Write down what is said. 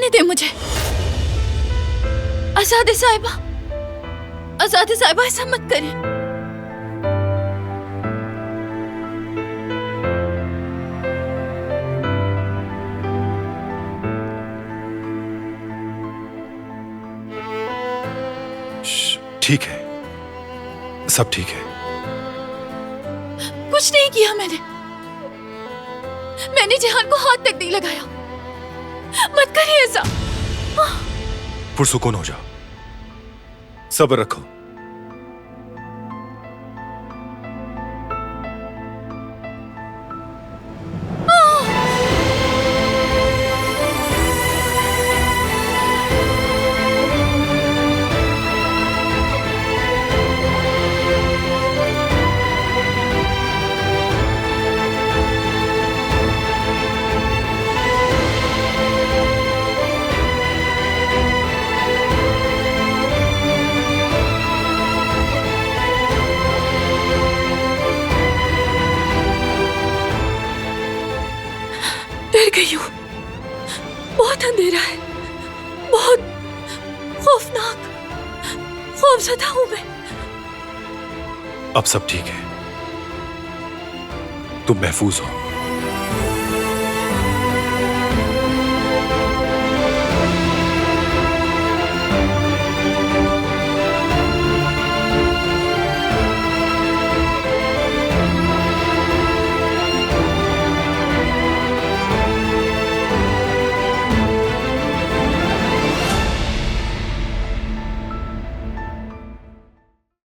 जाने दे मुझे। आजाद साहिबा, आजाद साहिबा, ऐसा मत करें। ठीक है, सब ठीक है। कुछ नहीं किया मैंने जिहान को हाथ तक नहीं लगाया। मत करिए ऐसा। पुरसुकून हो जाओ, सब्र रखो। डर गई हूँ, बहुत अंधेरा है, बहुत खौफनाक, खौफज़दा हूँ मैं। अब सब ठीक है, तुम महफूज हो।